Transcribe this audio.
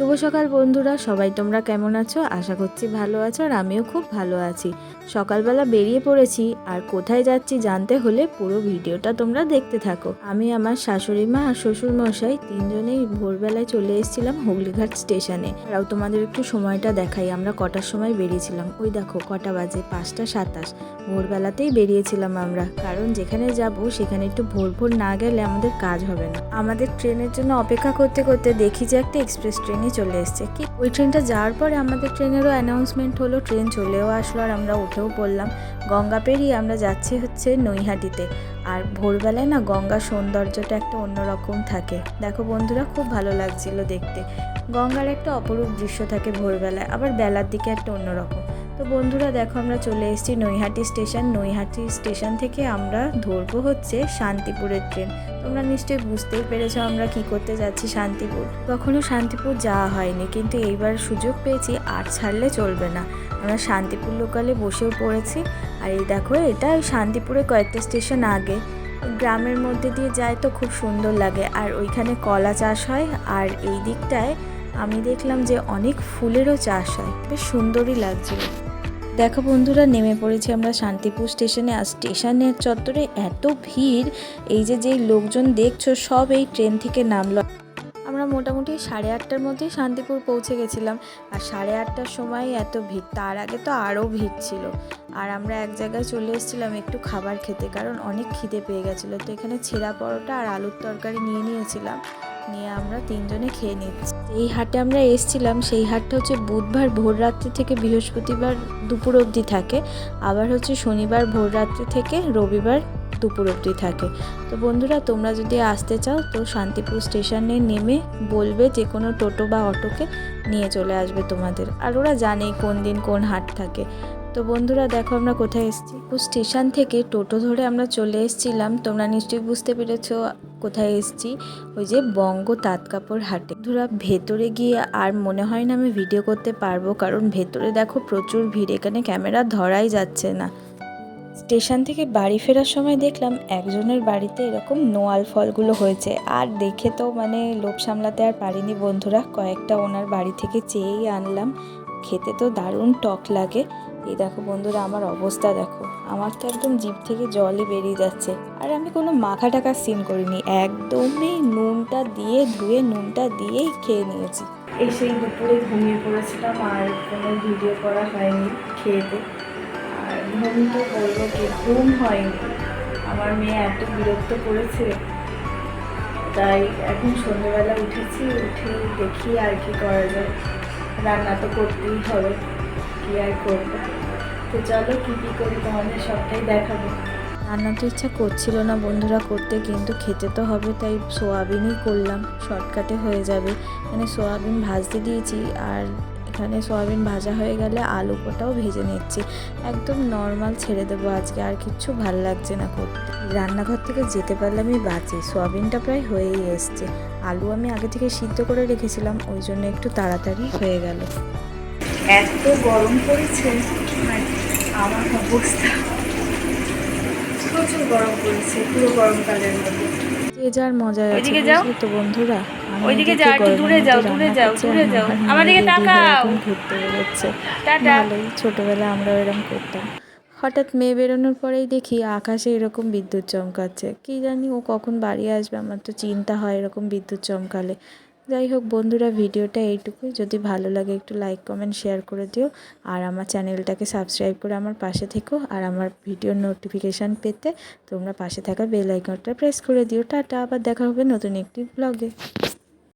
শুভ সকাল বন্ধুরা, সবাই তোমরা কেমন আছো? আশা করছি ভালো আছো, আর আমিও খুব ভালো আছি। সকালবেলা বেরিয়ে পড়েছি, আর কোথায় যাচ্ছি জানতে হলে পুরো ভিডিওটা তোমরা দেখতে থাকো। আমি, আমার শাশুড়ি মা আর শ্বশুর মশাই তিনজনেই ভোরবেলায় চলে এসেছিলাম হুগলিঘাট স্টেশনে। আর তোমাদের একটু সময়টা দেখাই, আমরা কটার সময় বেরিয়েছিলাম। ওই দেখো কটা বাজে, 5:27। ভোরবেলাতেই বেরিয়েছিলাম আমরা, কারণ যেখানে যাব সেখানে একটু ভোর না গেলে আমাদের কাজ হবে না। আমাদের ট্রেনের জন্য অপেক্ষা করতে করতে দেখি যে একটা এক্সপ্রেস ট্রেনে চলে এসছে। কি ওই ট্রেনটা যাওয়ার পরে আমাদের ট্রেনেরও অ্যানাউন্সমেন্ট হলো, ট্রেন চলেও আসলো, আর আমরা উঠেও পড়লাম। গঙ্গা পেরিয়ে আমরা যাচ্ছি হচ্ছে নৈহাটিতে। আর ভোরবেলায় না গঙ্গার সৌন্দর্যটা একটা অন্যরকম থাকে। দেখো বন্ধুরা, খুব ভালো লাগছিল দেখতে। গঙ্গার একটা অপরূপ দৃশ্য থাকে ভোরবেলায়, আবার বেলার দিকে একটা অন্যরকম। তো বন্ধুরা দেখো, আমরা চলে এসেছি নৈহাটি স্টেশন। নৈহাটি স্টেশন থেকে আমরা ধরবো হচ্ছে শান্তিপুরের ট্রেন। তোমরা নিশ্চয়ই বুঝতেই পেরেছো আমরা কি করতে যাচ্ছি শান্তিপুর। কখনো শান্তিপুর যাওয়া হয়নি, কিন্তু এইবার সুযোগ পেয়েছি, আর ছাড়লে চলবে না। আমরা শান্তিপুর লোকালে বসেও পড়েছি। আর এই দেখো, এটা শান্তিপুরে কয়েকটা স্টেশন আগে। গ্রামের মধ্যে দিয়ে যায় তো খুব সুন্দর লাগে। আর ওইখানে কলা চাষ হয়, আর এই দিকটায় আমি দেখলাম যে অনেক ফুলেরও চাষ হয়, বেশ সুন্দরই লাগছিল। দেখো বন্ধুরা, নেমে পড়েছি আমরা শান্তিপুর স্টেশনে। আর স্টেশনের চত্বরে এত ভিড়, এই যেই লোকজন দেখছো সব এই ট্রেন থেকে নামলো। আমরা মোটামুটি 8:30টার মধ্যেই শান্তিপুর পৌঁছে গেছিলাম। আর 8:30টার সময় এত ভিড়, তার আগে তো আরও ভিড় ছিল। আর আমরা এক জায়গায় চলে এসেছিলাম একটু খাবার খেতে, কারণ অনেক খিদে পেয়ে গেছিলো। তো এখানে ছেঁড়া পরোটা আর আলুর তরকারি নিয়েছিলাম, নিয়ে আমরা তিনজনে খেয়ে নিচ্ছি। এই হাটে আমরা এসেছিলাম, সেই হাটটা হচ্ছে বুধবার ভোররাত্রি থেকে বৃহস্পতিবার দুপুর অবধি থাকে, আবার হচ্ছে শনিবার ভোররাত্রি থেকে রবিবার দুপুর অবধি থাকে। তো বন্ধুরা, তোমরা যদি আসতে চাও তো শান্তিপুর স্টেশনে নেমে বলবে যে কোনো টোটো বা অটোকে, নিয়ে চলে আসবে তোমাদের। আর ওরা জানেই কোন দিন কোন হাট থাকে। তো বন্ধুরা দেখো, আমরা কোথায় এসেছি। স্টেশন থেকে টোটো ধরে আমরা চলে এসেছিলাম, তোমরা নিশ্চয়ই বুঝতে পেরেছো কোথায় এসেছি। ওই যে বঙ্গ তাঁত কাপড় হাটে। বন্ধুরা, ভেতরে গিয়ে আর মনে হয় না আমি ভিডিও করতে পারবো, কারণ ভেতরে দেখো প্রচুর ভিড়, এখানে ক্যামেরা ধরাই যাচ্ছে না। স্টেশন থেকে বাড়ি ফেরার সময় দেখলাম একজনের বাড়িতে এরকম নোয়াল ফলগুলো হয়েছে, আর দেখে তো লোভ সামলাতে আর পারিনি বন্ধুরা, কয়েকটা ওনার বাড়ি থেকে চেয়েই আনলাম। খেতে তো দারুণ টক লাগে। এই দেখো বন্ধুরা, আমার অবস্থা দেখো, আমার তো একদম জিভ থেকে জলই বেরিয়ে যাচ্ছে। আর আমি কোনো মাখা টাকার সিন করিনি, একদমই নুনটা দিয়ে ধুয়ে নুনটা দিয়েই খেয়ে নিয়েছি। এসেই দুপুরে ঘুমিয়ে পড়েছিলাম, আর কোনো ভিডিও করা হয়নি খেয়েতে। আর ঘুম তো বলবো কি, ঘুম হয়নি। আমার মেয়ে এত বিরক্ত করেছে, তাই এখন সন্ধ্যেবেলা উঠে দেখি আর কি করা যায়। রান্না তো করতেই হবে, কি আর করবো। তো চলো কী করি তোমাদের সবটাই দেখাবো। রান্না তো ইচ্ছা করছিল না বন্ধুরা করতে, কিন্তু খেতে তো হবে, তাই সোয়াবিনই করলাম, শর্টকাটে হয়ে যাবে। এখানে সোয়াবিন ভাজতে দিয়েছি, আর এখানে সোয়াবিন ভাজা হয়ে গেলে আলু পোটাও ভেজে নিচ্ছি। একদম নর্মাল ছেড়ে দেবো আজকে, আর কিচ্ছু ভাল লাগছে না করতে। রান্নাঘর থেকে যেতে পারলামই বাঁচি। সোয়াবিনটা প্রায় হয়েই এসছে, আলু আমি আগে থেকে সিদ্ধ করে রেখেছিলাম, ওই জন্য একটু তাড়াতাড়ি হয়ে গেল। এত গরম পড়েছে, আমার অবস্থা প্রচুর গরম পড়েছে, পুরো গরমকালের মধ্যে। যে যার মজায় আছে, বুঝলি তো বন্ধুরা। ওইদিকে যাও, একটু দূরে যাও, আমাদেরকে তাকাও। ঘুরতে বেরোচ্ছে, ভালোই। ছোটবেলা আমরা এরকম করতাম। হঠাৎ মেয়ে বেরোনোর পরেই দেখি আকাশে এরকম বিদ্যুৎ চমকাচ্ছে। কি জানি ও কখন বাড়ি আসবে, আমার তো চিন্তা হয় এরকম বিদ্যুৎ চমকালে। যাই হোক বন্ধুরা, ভিডিওটা এইটুকুই। যদি ভালো লাগে একটু লাইক কমেন্ট শেয়ার করে দিও, আর আমার চ্যানেলটাকে সাবস্ক্রাইব করে আমার পাশে থেকো। আর আমার ভিডিওর নোটিফিকেশান পেতে তোমরা পাশে থাকা বেল আইকনটা প্রেস করে দিও। টাটা, আবার দেখা হবে নতুন একটি ব্লগে।